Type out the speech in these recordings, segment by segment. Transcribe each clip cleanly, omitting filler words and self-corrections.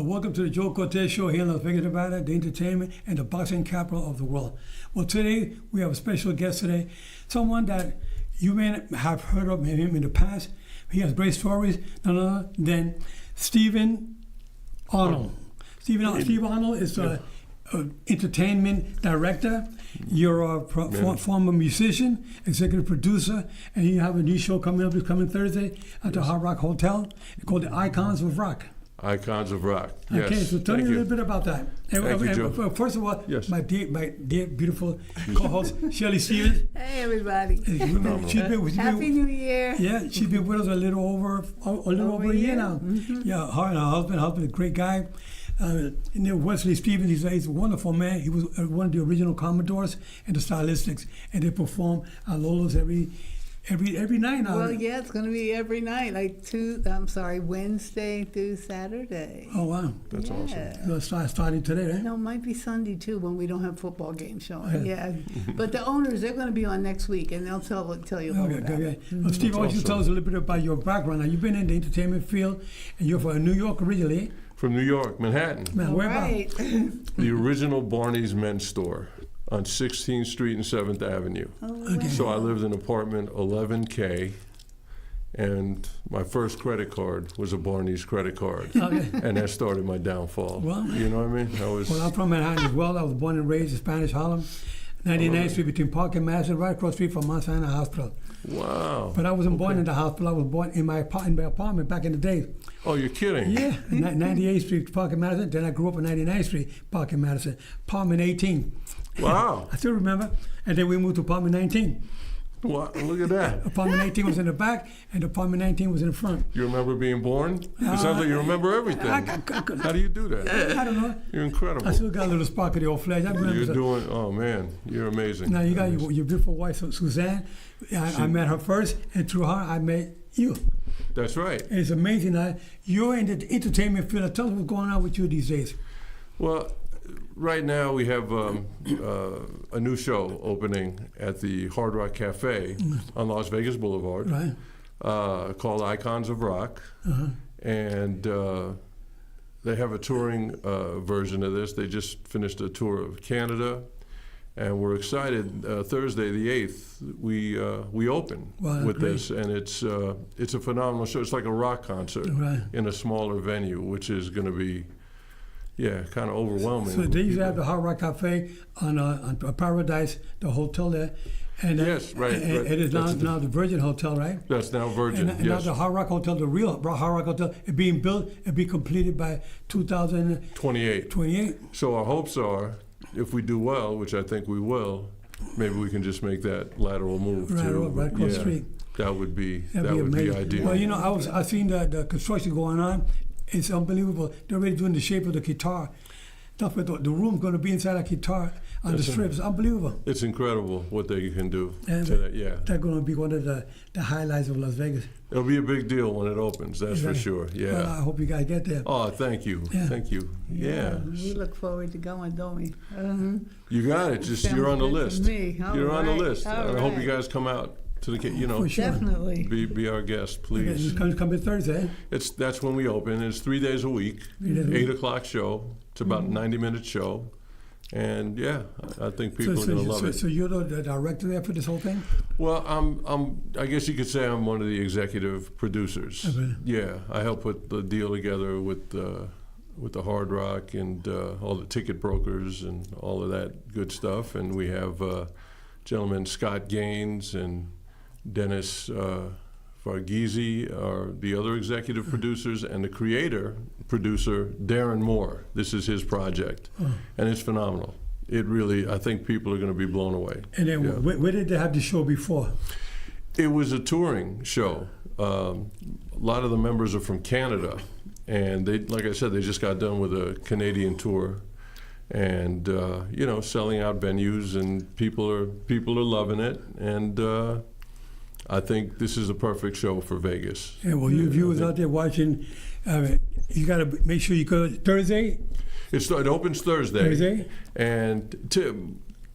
Welcome to the Joe Cortez Show here in Las Vegas, Nevada, the entertainment and the boxing capital of the world. Well, today we have a special guest today, someone that you may have heard of him in the past. He has great stories, none other than Stephen Arnold. Steve Arnold is an entertainment director. You're a former musician, executive producer, and you have a new show coming up this coming Thursday at the Hard Rock Hotel called The Icons of Rock. Icons of Rock. Yes. Okay, so tell me a little bit about that. Thank you, Joe. First of all, yes. my dear, beautiful co-host, Shelley Stevens. Hey, everybody. Happy New Year. Yeah, she's been with us a little over a year now. Mm-hmm. Yeah, her and her husband, a great guy. And then Wesley Stevens, he's a wonderful man. He was one of the original Commodores and the Stylistics, and they perform at Lolo's every night now. Well, yeah, it's going to be every night, Wednesday through Saturday. Oh, wow. That's awesome. So starting today, right? No, it might be Sunday, too, when we don't have football games showing. Yeah. But the owners, they're going to be on next week, and they'll tell you about it. Okay. Well, Steve, I want you to tell us a little bit about your background. Now, you've been in the entertainment field, and you're from New York originally. From New York, Manhattan. Man, where about? The original Barney's Men's Store on 16th Street and 7th Avenue. Oh, okay. So I lived in apartment 11K, and my first credit card was a Barney's credit card. Okay. And that started my downfall. Well, you know what I mean? Well, I'm from Manhattan as well. I was born and raised in Spanish Harlem, 99th Street between Park and Madison, right across the street from Mount Sinai Hospital. Wow. But I wasn't born in the hospital. I was born in my apartment back in the day. Oh, you're kidding? Yeah, 98th Street, Park and Madison. Then I grew up on 99th Street, Park and Madison. Apartment 18. Wow. I still remember. And then we moved to apartment 19. Wow, look at that. Apartment 18 was in the back, and apartment 19 was in the front. You remember being born? It sounds like you remember everything. How do you do that? I don't know. You're incredible. I still got a little spark of the old flesh. Oh man, you're amazing. Now you got your beautiful wife, Suzanne. I met her first, and through her, I met you. That's right. And it's amazing that you're in the entertainment field. Tell us what's going on with you these days. Well, right now we have a new show opening at the Hard Rock Cafe on Las Vegas Boulevard, right? Called Icons of Rock, and they have a touring version of this. They just finished a tour of Canada, and we're excited. Thursday, the 8th, we open with great. this, and it's a phenomenal show. It's like a rock concert in a smaller venue, which is going to be. Yeah, kind of overwhelming. So they used to have the Hard Rock Cafe on Paradise, the hotel there. And yes, right. It is now the Virgin Hotel, right? That's now Virgin, and now the Hard Rock Hotel, the real Hard Rock Hotel, is being built and be completed by 2028. So our hopes are, if we do well, which I think we will, maybe we can just make that lateral move right across the street. That would be amazing. Ideal. Well, I seen the construction going on. It's unbelievable. They're already doing the shape of the guitar. Stuff with the room's going to be inside a guitar on the strip. It's unbelievable. It's incredible what they can do. And that's going to be one of the highlights of Las Vegas. It'll be a big deal when it opens, that's for sure. Yeah. Well, I hope you guys get there. Oh, thank you. Yeah. Thank you. Yeah. We look forward to going, don't we? You got it. You're on the list. You're on the list. I hope you guys come out. To the, For sure. Definitely. Be our guest, please. Okay, come in Thursday. That's when we open. It's 3 days a week, 8 o'clock show. It's about a 90-minute show, and yeah, I think people are going to love it. So you're the director there for this whole thing? Well, I guess you could say I'm one of the executive producers. Okay. Yeah, I help put the deal together with the Hard Rock and all the ticket brokers and all of that good stuff, and we have gentlemen Scott Gaines and Dennis Farghese are the other executive producers, and the producer, Darren Moore. This is his project, and it's phenomenal. It really, I think people are going to be blown away. And then where did they have the show before? It was a touring show. A lot of the members are from Canada, and they, like I said, they just got done with a Canadian tour. And selling out venues, and people are loving it, and I think this is a perfect show for Vegas. Yeah, well, you viewers out there watching, you got to make sure you go Thursday. It opens Thursday, and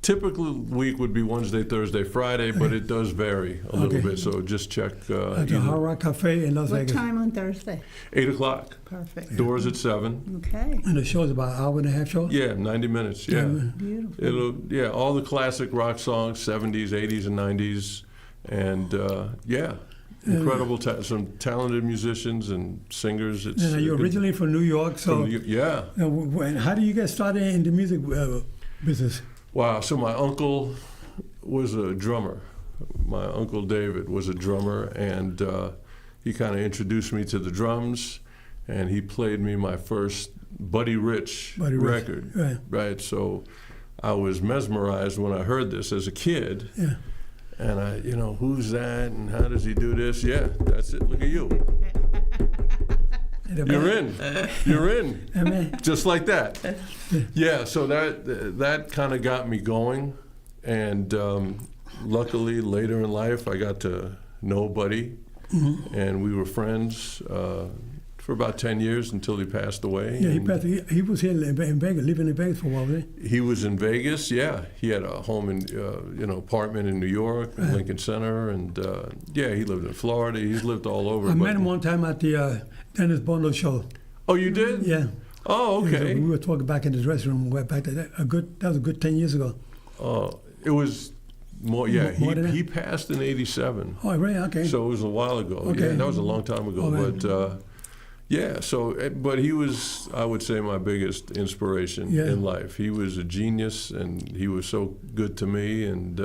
typical week would be Wednesday, Thursday, Friday, but it does vary a little bit. So just check. At the Hard Rock Cafe in Las What Vegas. time on Thursday? 8 o'clock. Perfect. Doors at 7. Okay. And the show is about an hour and a half show? Yeah, 90 minutes. Yeah. Beautiful. All the classic rock songs, 70s, 80s, and 90s, and incredible, some talented musicians and singers. And you're originally from New York, so how do you get started in the music business? Wow. So my uncle was a drummer. My uncle David was a drummer, and he kind of introduced me to the drums, and he played me my first Buddy Rich record. Right. So I was mesmerized when I heard this as a kid. Yeah. And I, who's that and how does he do this? Yeah, that's it. Look at you. You're in. You're in. Just like that. Yeah, so that kind of got me going. And luckily, later in life, I got to know Buddy. Mm-hmm. And we were friends for about 10 years until he passed away. Yeah, he was here in Vegas, living in Vegas for a while, right? He was in Vegas, yeah. He had a home in, apartment in New York, Lincoln Center, and he lived in Florida. He's lived all over. I met him one time at the Dennis Bono show. Oh, you did? Yeah. Oh, okay. We were talking back in his dressing room. We went back to that. That was a good 10 years ago. It was more, yeah. More than he passed in '87. Oh, really? Okay. So it was a while ago. Okay. Yeah, that was a long time ago. But but he was, I would say, my biggest inspiration in life. He was a genius, and he was so good to me, and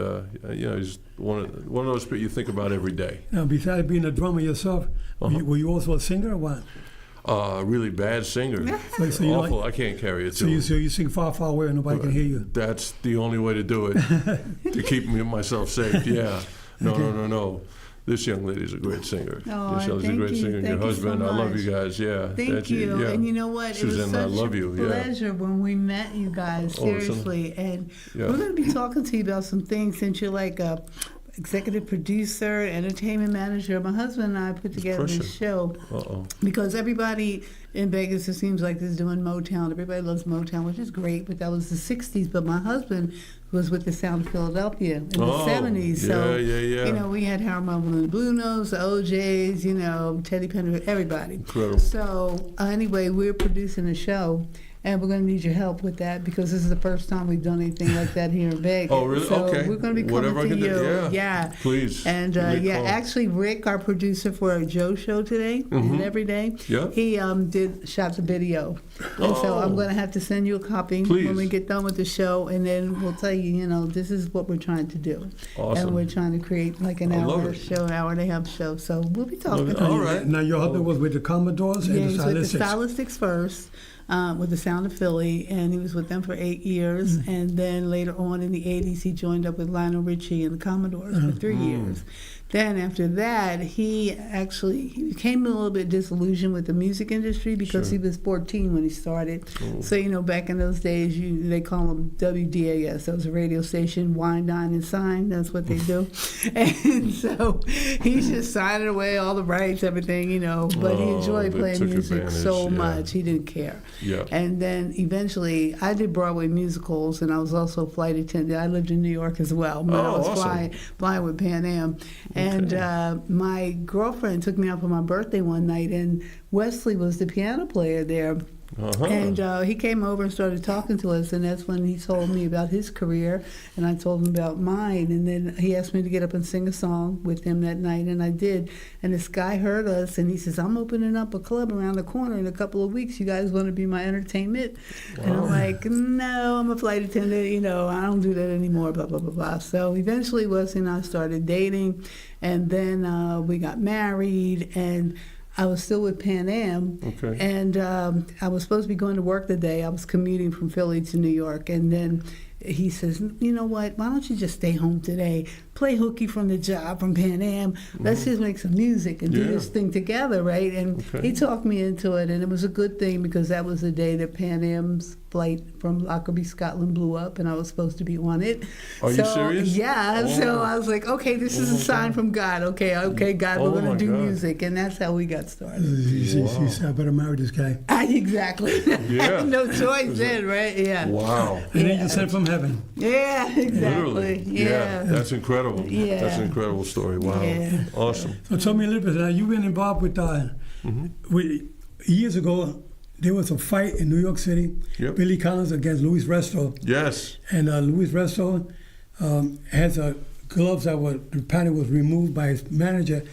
he's one of those people you think about every day. Now, besides being a drummer yourself, were you also a singer or what? Really bad singer. So awful. I can't carry it. So you sing far, far away and nobody can hear you. That's the only way to do it, to keep myself safe. Yeah. No. This young lady's a great singer. Oh, Michelle's a great singer. Your husband, so I love you guys. Yeah. Thank you. Yeah. And you know what? Susan, it was I love such you. a pleasure when we met you guys, seriously. And we're going to be talking to you about some things since you're like a executive producer, entertainment manager. My husband and I put together this show because everybody in Vegas, it seems like, is doing Motown. Everybody loves Motown, which is great, but that was the 60s. But my husband was with the Sound of Philadelphia in the 70s. So, we had Harold Melvin and the Blue Notes, the OJs, Teddy Pendergrass, everybody. Incredible. So, anyway, we're producing a show. And we're going to need your help with that because this is the first time we've done anything like that here in Vegas. Oh, really? So okay. we're going to be coming to you. Yeah. Please. And actually, Rick, our producer for our Joe show today and every day, he shot the video. And so I'm going to have to send you a copy when we get done with the show, and then we'll tell you, this is what we're trying to do. Awesome. And we're trying to create like an hour show, hour and a half show. So we'll be talking. All right. Now your husband was with the Commodores and the Stylistics. With the Stylistics first. With the Sound of Philly, and he was with them for 8 years. And then later on in the 80s, he joined up with Lionel Richie and the Commodores for 3 years. Then after that, he became a little bit disillusioned with the music industry because he was 14 when he started. So, back in those days, they call them WDAS. That was a radio station, Wine, Dine, and Sign. That's what they do. And so he's just signing away all the rights, everything, But he enjoyed playing music so much. He didn't care. Yeah. And then eventually, I did Broadway musicals, and I was also a flight attendant. I lived in New York as well. But I was flying with Pan Am. And my girlfriend took me out for my birthday one night, and Wesley was the piano player there. And he came over and started talking to us, and that's when he told me about his career, and I told him about mine. And then he asked me to get up and sing a song with him that night, and I did. And this guy heard us, and he says, I'm opening up a club around the corner in a couple of weeks. You guys want to be my entertainment? Wow. And I'm like, no, I'm a flight attendant. I don't do that anymore, blah, blah, blah, blah. So eventually Wesley and I started dating, and then we got married, and I was still with Pan Am, and I was supposed to be going to work the day. I was commuting from Philly to New York, and then he says, you know what, why don't you just stay home today, play hooky from the job from Pan Am, let's just make some music and do this thing together, right? And he talked me into it, and it was a good thing because that was the day that Pan Am's flight from Lockerbie, Scotland blew up, and I was supposed to be on it. Are you serious? Yeah. Oh. So I was like, okay, this is a sign from God. Okay, God, we're going to do music, and that's how we got started. She said, I better marry this guy. Exactly. Yeah. No choice then, right? Yeah. Wow. An angel sent from heaven. Yeah, exactly. Literally. Yeah. That's incredible. Yeah. That's an incredible story. Wow. Yeah. Awesome. So tell me a little bit. Now, you've been involved with, years ago, there was a fight in New York City, Yep. Billy Collins against Louis Resto. Yes. And Louis Resto has gloves the pattern was removed by his manager,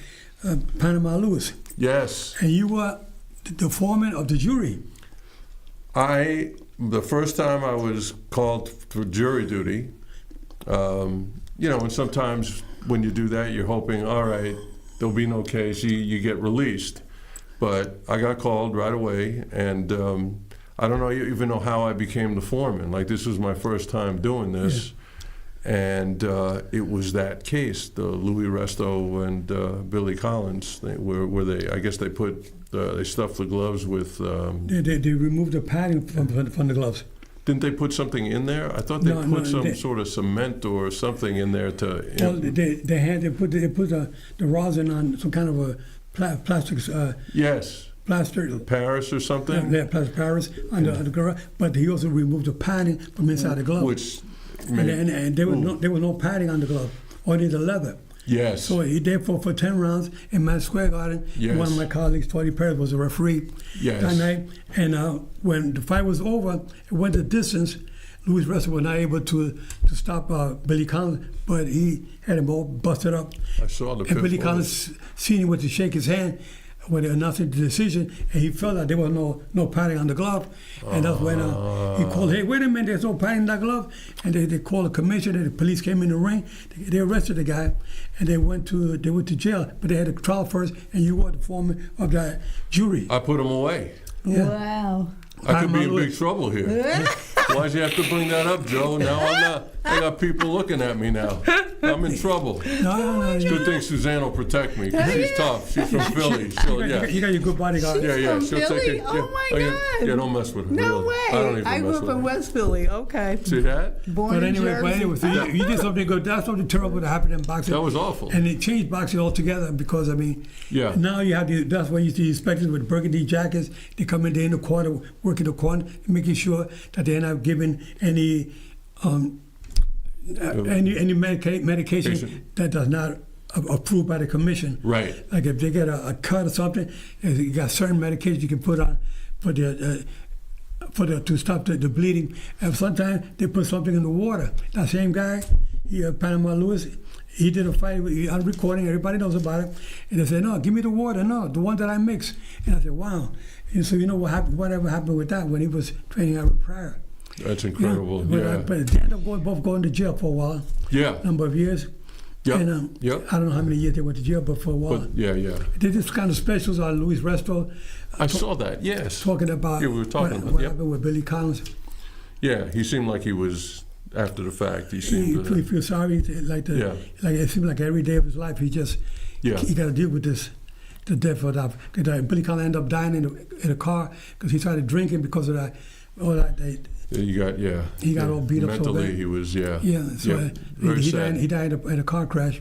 Panama Lewis. Yes. And you were the foreman of the jury. The first time I was called for jury duty, and sometimes when you do that, you're hoping, all right, there'll be no case, you get released. But I got called right away, and I don't even know how I became the foreman. Like, this was my first time doing this. Yeah. And it was that case, the Louis Resto and Billy Collins, I guess they stuffed the gloves with... They removed the padding from the gloves. Didn't they put something in there? I thought they put some sort of cement or something in there to... Well, they put the rosin on some kind of a plastic... yes. Plaster... Paris or something? Yeah, plastic Paris on the glove. But he also removed the padding from inside the glove. Which... And there was no padding on the glove, only the leather. Yes. So he did for 10 rounds in Madison Square Garden. Yes. One of my colleagues, Tony Perez, was a referee that night. And when the fight was over, it went the distance. Louis Resto was not able to stop Billy Collins, but he had him all busted up. I saw the And Billy Collins seen him with to shake his hand when they announced the decision, and he felt that there was no padding on the glove. And that's when he called, hey, wait a minute, there's no padding on that glove. And they called the commissioner, the police came in the ring, they arrested the guy, and they went to jail. But they had a trial first, and you were the foreman of that jury. I put him away. Yeah. Wow. I could be in big trouble here. Why'd you have to bring that up, Joe? Now I got people looking at me now. I'm in trouble. No. It's a good thing Suzanne will protect me, 'cause she's tough. She's from Philly. You got your good bodyguard. Yeah. She'll Philly? take it. Oh my God. Yeah, don't mess with her. No really. way. I don't even grew mess up with in her. West Philly. Okay. See that? Born But in anyway, Jersey. so you did something good. That's something terrible that happened in boxing. That was awful. And it changed boxing altogether because, Yeah. now you have that's why you see inspectors with burgundy jackets. They come in there in the corner, working the corner, making sure that they're not giving any medication that does not approved by the commission. Right. Like if they get a cut or something, you got certain medications you can put on to stop the bleeding. And sometimes they put something in the water. That same guy, Panama Lewis, he did a fight on recording. Everybody knows about it. And they said, no, give me the water. No, the one that I mix. And I said, wow. And so you know what happened? Whatever happened with that when he was training out prior. That's incredible. But they ended up both going to jail for a while. Yeah. Number of years. Yep. And Yep. I don't know how many years they went to jail, but for a while. But, yeah. They did this kind of specials on Louis Resto. I saw that. Yes. Talking about we were talking what happened with Billy Collins. Yeah, he seemed like he was after the fact. He seemed He feels sorry, like it seemed like every day of his life he got to deal with this, the death of that. Billy Collins ended up dying in a car because he started drinking because of that. All that. He got all beat up so bad. Mentally, he was So he died in a car crash,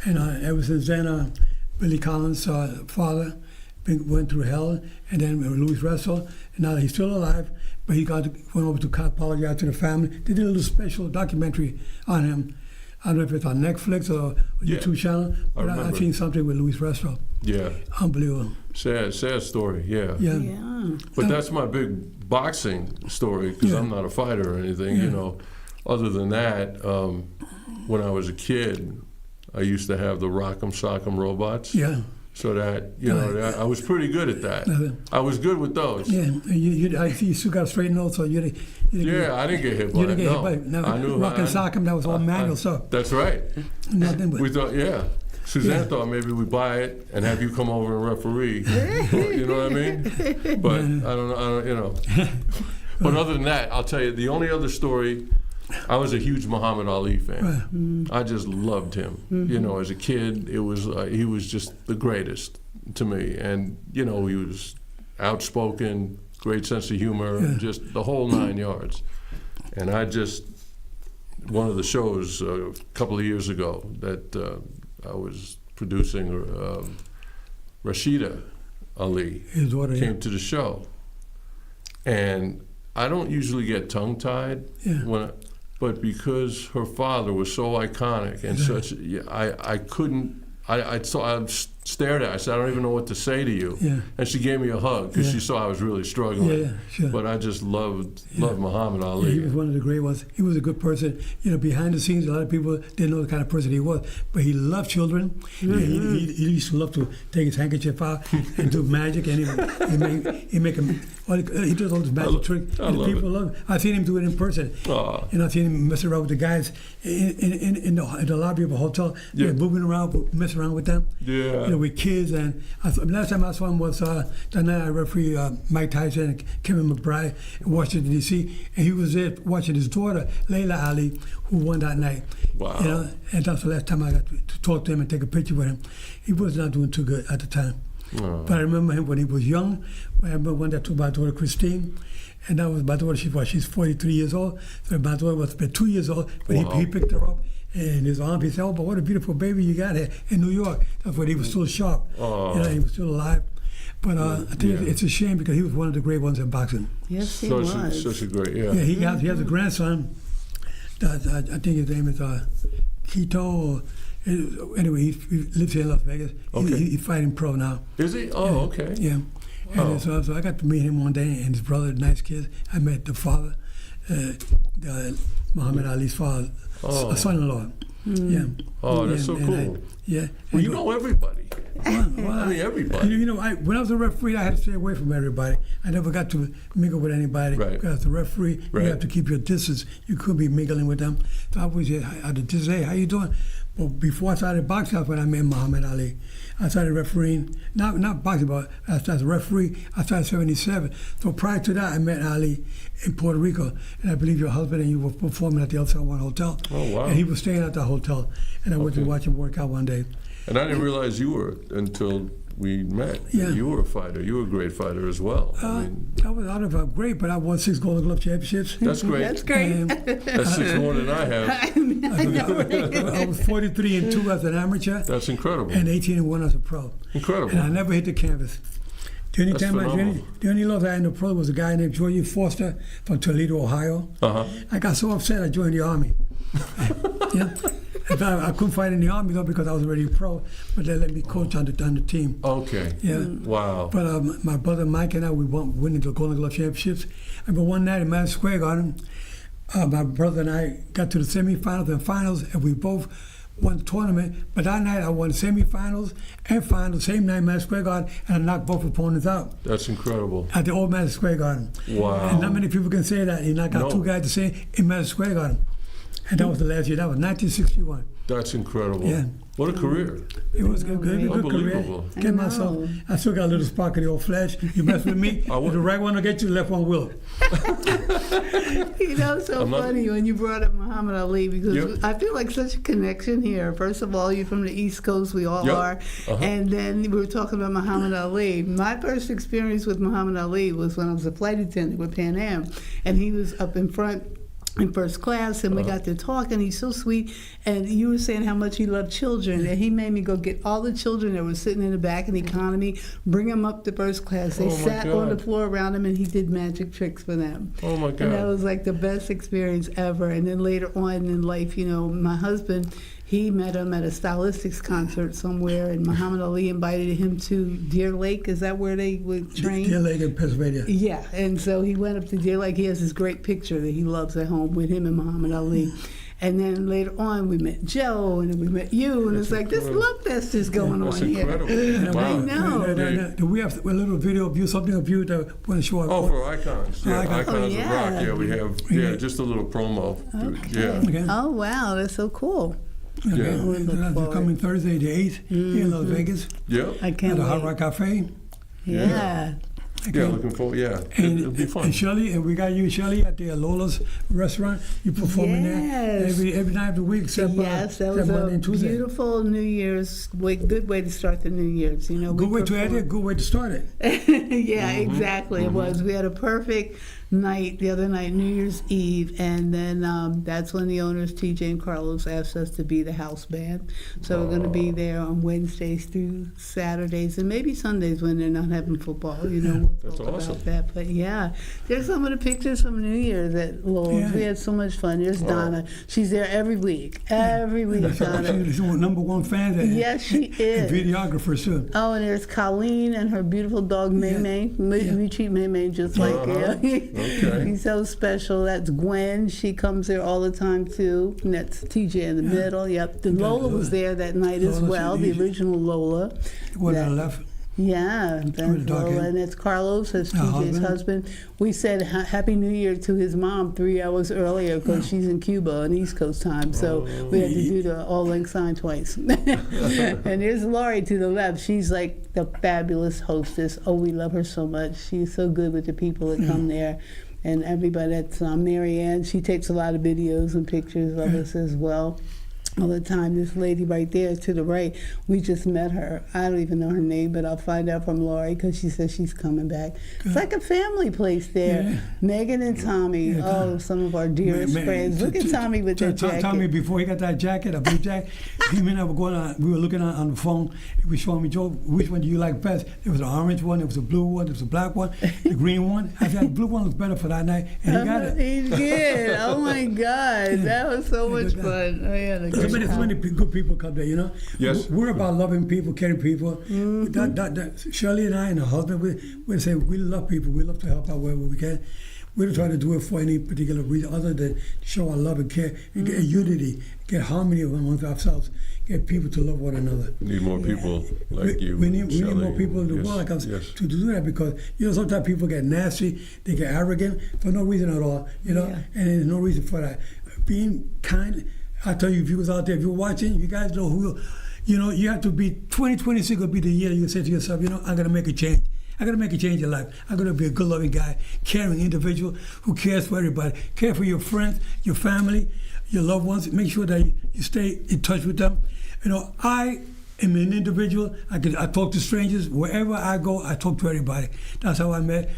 and ever since then, Billy Collins' father went through hell, and then Louis Resto, and now he's still alive, but he went over to apologize to the family. They did a little special documentary on him. I don't know if it's on Netflix or YouTube channel, but I've seen something with Louis Resto. Yeah. Unbelievable. Sad story, yeah. But that's my big boxing story, because I'm not a fighter or anything, you know. Other than that, when I was a kid, I used to have the Rock'em Sock'em robots. Yeah. So that, I was pretty good at that. I was good with those. Yeah, I see you still got a straight nose, so I didn't get hit by it. I knew Rock'em Sock'em, that was all manual stuff. That's right. Nothing but. We thought, Suzanne thought maybe we buy it and have you come over and referee. You know what I mean? But I don't know. But other than that, I'll tell you, the only other story, I was a huge Muhammad Ali fan. I just loved him. As a kid, he was just the greatest to me. And, he was outspoken, great sense of humor, Yeah. just the whole 9 yards. And one of the shows a couple of years ago that I was producing, Rashida Ali His daughter, came to the show. And I don't usually get tongue-tied, Yeah. but because her father was so iconic and such, I couldn't. I stared at her. I said, I don't even know what to say to you. Yeah. And she gave me a hug because she saw I was really struggling. Yeah, sure. But I just loved Muhammad Yeah, Ali. he was one of the great ones. He was a good person. You know, behind the scenes, a lot of people didn't know the kind of person he was. But he loved children. Mm-hmm. He used to love to take his handkerchief out and do magic. And he does all this magic tricks. I And love people love it. I've seen him do it in person. Aw. And I've seen him mess around with the guys in the lobby of a hotel. Yeah. Moving around, messing around with them. Yeah. You know, with kids. And last time I saw him was the night I referee Mike Tyson and Kevin McBride in Washington, D.C. And he was there watching his daughter, Layla Ali, who won that night. Wow. You know, and that's the last time I got to talk to him and take a picture with him. He was not doing too good at the time. Oh. But I remember him when he was young. I remember one that took my daughter, Christine. And that was my daughter, she's 43 years old. So my daughter was about 2 years old. But Wow. he picked her up in his arms. He said, oh, but what a beautiful baby you got here in New York. That's when he was still sharp. Oh. You know, he was still alive. But I think it's a shame because he was one of the great ones in boxing. Yes, he was. Such a great, Yeah, he has a grandson. That, I think his name is Quito. Anyway, he lives here in Las Vegas. Okay. He's fighting pro now. Is he? Oh, okay. Yeah. Wow. And so I got to meet him one day, and his brother, nice kids. I met the father, Muhammad Ali's father, son-in-law. Yeah. Oh, that's so And cool. yeah. Well, you know everybody. Well, I mean, everybody. You know, when I was a referee, I had to stay away from everybody. I never got to mingle with anybody. Right. Because as a referee, Right. you have to keep your distance. You couldn't be mingling with them. So I was at the distance, hey, how you doing? But before I started boxing, that's when I met Muhammad Ali. I started refereeing, not boxing, but as a referee, I started 77. So prior to that, I met Ali in Puerto Rico. And I believe your husband and you were performing at the El Salvador Hotel. Oh, wow. And he was staying at the hotel. And I went to Okay. watch him work out one day. And I didn't realize you were until we met. Yeah. You were a fighter. You were a great fighter as well. I mean, I was out of great, but I won 6 Golden Glove championships. that's great. That's great. And That's 6 more than I have. I know, right? I was 43-2 as an amateur That's incredible. and 18-1 as a pro. Incredible. And I never hit the canvas. The only That's time phenomenal. the only loss I had in the pro was a guy named Georgie Foster from Toledo, Ohio. Uh-huh. I got so upset I joined the Army. Yeah. In fact, I couldn't fight in the Army though because I was already pro, but they let me coach on the team. Okay. Yeah. Wow. But my brother Mike and I, we won winning the Golden Glove championships. And but one night in Madison Square Garden, my brother and I got to the semifinals and finals, and we both won the tournament. But that night I won semifinals and finals, same night in Madison Square Garden, and I knocked both opponents out That's incredible. at the old Madison Square Garden. Wow. And not many people can say that. You knocked out No. 2 guys the same in Madison Square Garden. And that was the last year. That was 1961. That's incredible. Yeah. What a career. It was good career. Unbelievable. I Get myself. know. I still got a little spark of the old flash. You mess with me, I if the right one will get you, the left one will. You know, it's so I'm not- funny when you brought up Muhammad Ali because Yep. I feel like such a connection here. First of all, you're from the East Coast, we all Yep. are. Uh-huh. And then we were talking about Muhammad Ali. My first experience with Muhammad Ali was when I was a flight attendant with Pan Am, and he was up in front in first class, and we got to talk, and he's so sweet. And you were saying how much he loved children, and he made me go get all the children that were sitting in the back in economy, bring them up to first class. They Oh, my sat on the God. floor around him, and he did magic tricks for them. Oh, my And that God. was like the best experience ever. And then later on in life, you know, my husband, he met him at a stylistics concert somewhere, and Muhammad Ali invited him to Deer Lake. Is that where they would train? Deer Lake in Pennsylvania. Yeah, and so he went up to Deer Lake. He has this great picture that he loves at home with him and Muhammad Ali. And then later on, we met Joe, and then we met you, and That's it's like this incredible. love fest is going That's on incredible. here. Wow. I know. Do we have a little video of you, something of you that want to show us? Oh, for Icons. Yeah, Icons. Icons of yeah. Rock. Yeah, we have, just a little promo. Okay. Yeah. Okay. Oh wow, that's so cool. Okay. Yeah. We look That's forward. coming Thursday, the 8th, here in Las Vegas, Yeah. I at can't the Hard wait. Rock Cafe. Yeah. Yeah, looking forward. Yeah, it'll be fun. And Shirley, and we got you, Shirley, at the Lola's restaurant. You performing there every night of the week, except yes, that was Monday and a Tuesday. beautiful New Year's good way to start the New Year's. You know, Good way to end it. Good way to start it. Yeah, exactly. It was. We had a perfect night the other night, New Year's Eve, and then that's when the owners, TJ and Carlos, asked us to be the house band. So we're going to be there on Wednesdays through Saturdays and maybe Sundays when they're not having football. You know, we'll That's talk awesome. about that. But yeah, there's some of the pictures from New Year's at Lowell's. Yeah. We had so much fun. There's Donna. She's there every week. Every week, Donna. She's one #1 fan there. Yes, she And is. videographer too. Oh, and there's Colleen and her beautiful dog May May. We treat May May just like Okay. he's so special. That's Gwen. She comes there all the time too. And that's TJ in the middle. Yep. The Lola was there that night as Lola, well. The original Lola. The one on the left. Yeah, With the that's dog Lola, in. and it's Carlos, that's TJ's husband. We said Happy New Year to his mom 3 hours earlier because she's in Cuba on East Coast time, so we had to do the all link sign twice. And there's Laurie to the left. She's like the fabulous hostess. Oh, we love her so much. She's so good with the people that come there. And everybody, that's Mary Ann. She takes a lot of videos and pictures of us as well. All the time. This lady right there to the right, we just met her. I don't even know her name, but I'll find out from Lori because she says she's coming back. It's like a family place there. Yeah. Megan and Tommy, some of our dearest friends. Look at Tommy with that jacket. Tommy, before he got that jacket, a blue jacket, him and I were going on, we were looking on the phone. He was showing me, Joe, which one do you like best? There was an orange one, there was a blue one, there was a black one, the green one. I said, the blue one was better for that night, and he got it. He did. Oh my God. That was so much fun. Oh, yeah, So many good people come there, you know. Yes. We're about loving people, caring people. Shirley and I and her husband, we say we love people. We love to help out wherever we can. We don't try to do it for any particular reason other than show our love and care, and get unity, get harmony amongst ourselves, get people to love one another. Need more people like you. We need Shelley. more people in the Yes, world like us yes. to do that, because sometimes people get nasty, they get arrogant for no reason at all, and there's no reason for that. Being kind. I tell you, viewers out there, if you're watching, you guys know who, you have to be, 2026 will be the year you say to yourself, I'm going to make a change. I'm going to make a change in life. I'm going to be a good, loving guy, caring individual who cares for everybody. Care for your friends, your family, your loved ones. Make sure that you stay in touch with them. I am an individual. I talk to strangers. Wherever I go, I talk to everybody. That's how I met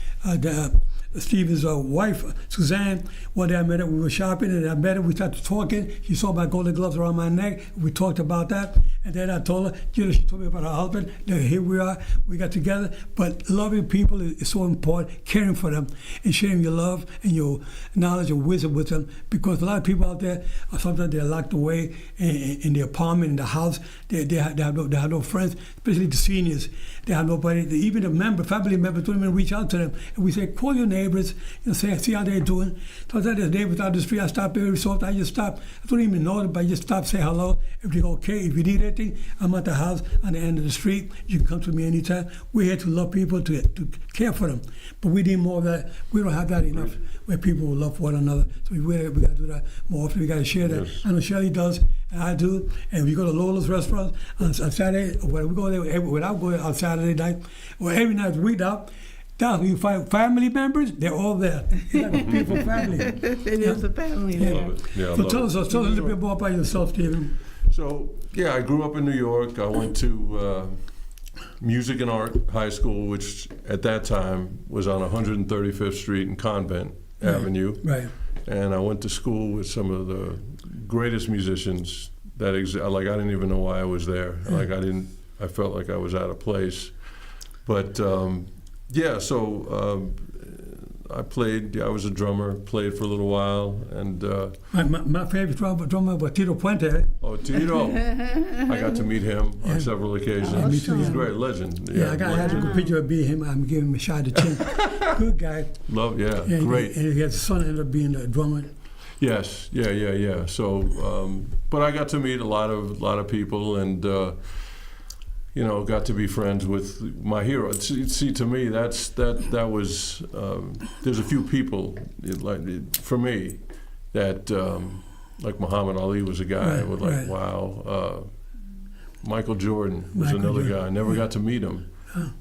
Stephen's wife, Suzanne. One day I met her, we were shopping, and I met her, we started talking. She saw my golden gloves around my neck. We talked about that. And then I told her, she told me about her husband. Then here we are, we got together. But loving people is so important, caring for them, and sharing your love and your knowledge and wisdom with them. Because a lot of people out there, sometimes they're locked away in the apartment, in the house. They have no friends, especially the seniors. They have nobody, even the family members don't even reach out to them. And we say, call your neighbors, see how they're doing. Sometimes there's neighbors out the street, I stop every so often, I just stop. I don't even know them, but I just stop, say hello. If they're okay, if you need anything, I'm at the house on the end of the street. You can come to me anytime. We're here to love people, to care for them. But we need more of that. We don't have that enough, where people will love one another. So we got to do that more often. We got to share that. Yes. I know Shelley does, and I do. And we go to Lola's restaurant on Saturday. When we go there, when I go on Saturday night, or every night we out. Down, you find family members, they're all there. It's like a beautiful family. It is a family there. Love it. Yeah, I So love tell it. us a little bit more about yourself, Stephen. So, I grew up in New York. I went to Music and Art High School, which at that time was on 135th Street and Convent Avenue. Right. And I went to school with some of the greatest musicians that exist. Like, I didn't even know why I was there. Like, I felt like I was out of place. But, I played. I was a drummer. Played for a little while, and My favorite drummer was Tito Puente. oh, Tito! I got to meet him on several occasions. Me too, He's yeah. a great legend. Yeah, I had a good picture of him. I'm giving him a shot at the chin. Good guy. Love, Yeah, great. And his son ended up being a drummer. Yes, yeah. So, but I got to meet a lot of people, and got to be friends with my hero. See, to me, that was. There's a few people, for me, that like Muhammad Ali was a guy with wow. Michael Jordan was another guy. I never got to meet him,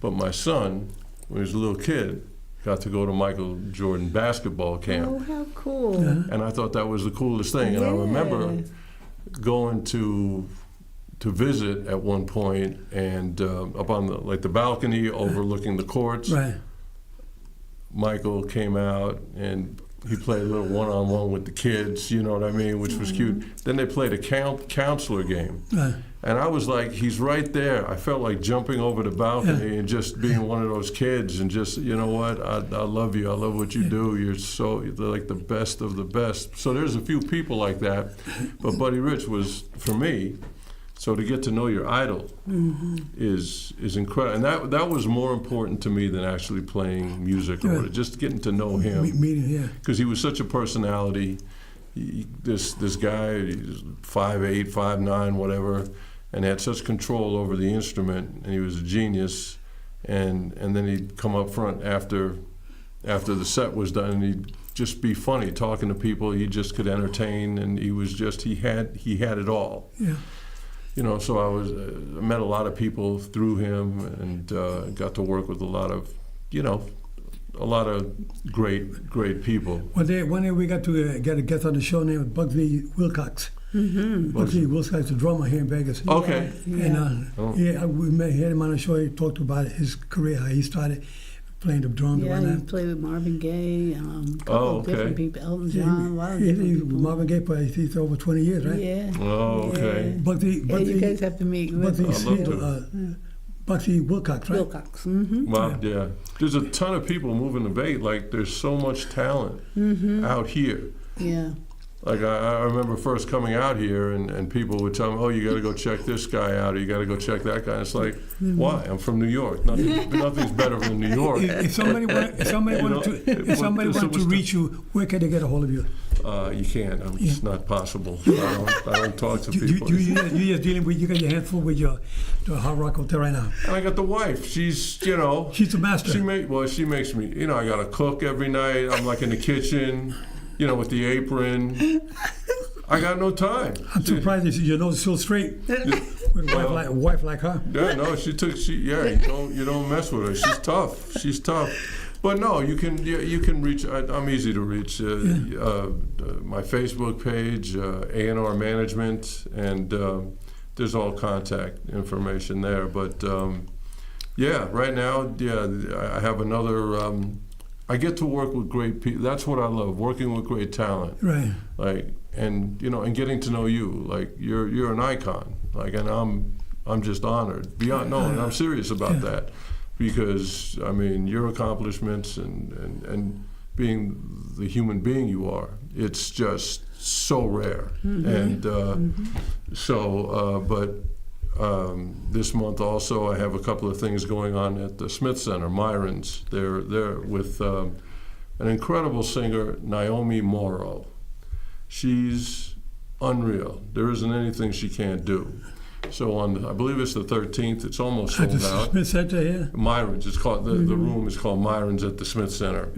but my son when he was a little kid, got to go to Michael Jordan basketball camp. Oh, how cool. And I thought that was the coolest thing. And I remember going to visit at one point, and up on the balcony overlooking the courts. Right. Michael came out and he played a little one-on-one with the kids, you know what I mean, which was cute. Then they played a counselor game. Right. And I was like, he's right there. I felt like jumping over the balcony and just being one of those kids and just, you know what, I love you. I love what you do. You're like the best of the best. So there's a few people like that. But Buddy Rich was, for me, so to get to know your idol is incredible. And that was more important to me than actually playing music or just getting to know him. Meeting, Because he was such a personality. This guy, he's 5'8", 5'9", whatever, and had such control over the instrument, and he was a genius. And then he'd come up front after the set was done, and he'd just be funny, talking to people. He just could entertain, and he was just he had it all. Yeah. You know, so I met a lot of people through him, and got to work with a lot of great people. One day we got to get a guest on the show named Bugsy Wilcox. Bugsy Wilcox, the drummer here in Vegas. Okay. And we met him on the show. He talked about his career, how he started playing the drums. Yeah, he played with Marvin Gaye, a couple of different people, Elton John, a lot of different people. Marvin Gaye for he's over 20 years, right? Yeah. Oh, okay. Bugsy, you guys have to meet. Bugsy Wilcox, right? Wilcox. Well, yeah. There's a ton of people moving to Vegas. Like, there's so much talent out here. Yeah. Like, I remember first coming out here, and people would tell me, oh, you got to go check this guy out, or you got to go check that guy. And it's like, why? I'm from New York. Nothing's better than New York. If somebody wanted to reach you, where can they get a hold of you? You can't. It's not possible. I don't talk to people. You just dealing with, you got your hands full with the Hard Rock Hotel right now. And I got the wife. She's the master. She makes me, I got to cook every night. I'm like in the kitchen, with the apron. I got no time. I'm surprised you know so straight with a wife like her. Yeah, no, you don't mess with her. She's tough. But no, you can reach. I'm easy to reach. My Facebook page, A&R Management, and there's all contact information there. But right now, I have another. I get to work with great people. That's what I love, working with great talent. Right. Like, and getting to know you. Like, you're an icon. Like, and I'm just honored beyond knowing. And I'm serious about that. Because, your accomplishments and being the human being you are, it's just so rare. And this month also I have a couple of things going on at the Smith Center, Myron's. They're with an incredible singer, Naomi Morrow. She's unreal. There isn't anything she can't do. So I believe it's the 13th. It's almost sold out. Smith Center here. Myron's. It's called the room is called Myron's at the Smith Center.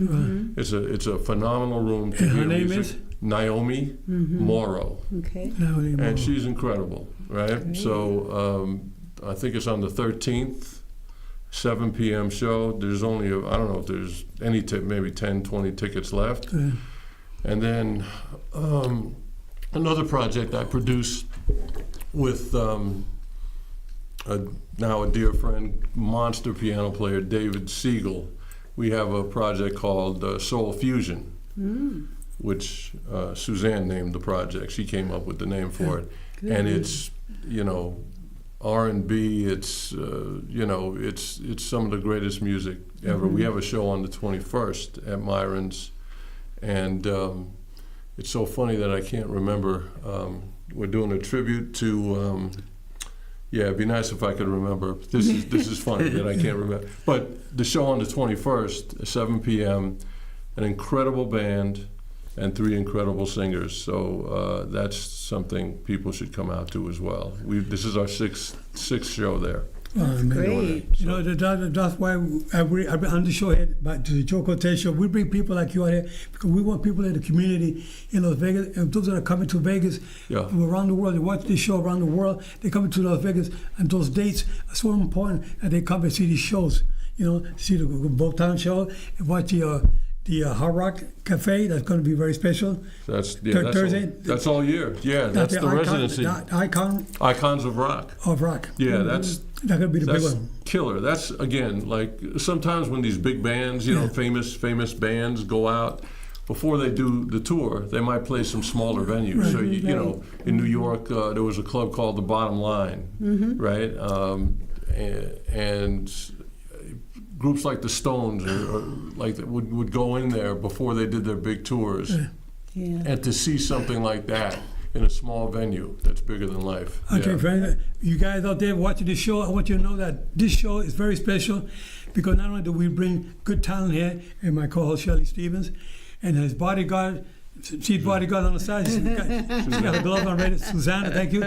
It's a phenomenal room to and hear her name music. is Naomi Morrow. Okay. And she's incredible, right? Great. So I think it's on the 13th, 7 p.m. show. There's only I don't know if there's any maybe 10, 20 tickets left. Yeah. And then another project I produced with now a dear friend, monster piano player, David Siegel. We have a project called Soul Fusion, which Suzanne named the project. She came up with the name for it. Good. And it's, R&B, it's some of the greatest music ever. We have a show on the 21st at Myron's, and it's so funny that I can't remember. We're doing a tribute to. It'd be nice if I could remember. This is funny that I can't remember. But the show on the 21st, 7 p.m., an incredible band and 3 incredible singers. So that's something people should come out to as well. This is our sixth show there. Great. That's why on the show here, to the Joe Cortez Show, we bring people like you out here because we want people in the community in Las Vegas, and those that are coming to Vegas from around the world, they watch this show around the world, they come to Las Vegas, and those dates are so important that they come and see these shows. see the Botown show, watch the Hard Rock Cafe. That's going to be very special. That's Thursday. That's all year. Yeah, that's the residency. The Icons of Rock. Of Rock. Yeah, that's going to be the big one. Killer. That's again like sometimes when these big bands, famous bands go out. Before they do the tour, they might play some smaller venues. Right. So, in New York, there was a club called the Bottom Line, right? And groups like the Stones or like that would go in there before they did their big tours. Yeah. And to see something like that in a small venue that's bigger than life. Okay, friends, you guys out there watching this show, I want you to know that this show is very special because not only do we bring good talent here, and my co-host Shelley Stevens, and his bodyguard, she's bodyguard on the side. She's got a glove on ready. Susanna, thank you.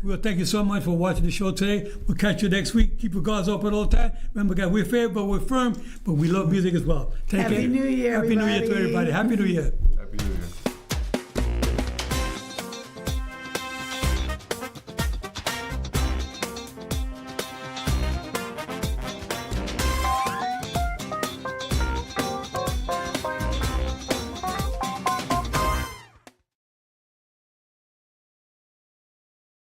Well, thank you so much for watching the show today. We'll catch you next week. Keep your guards open all the time. Remember, guys, we're fair, but we're firm, but we love music as well. Take care. Happy New Year, Happy New Year to everybody. Happy New Year.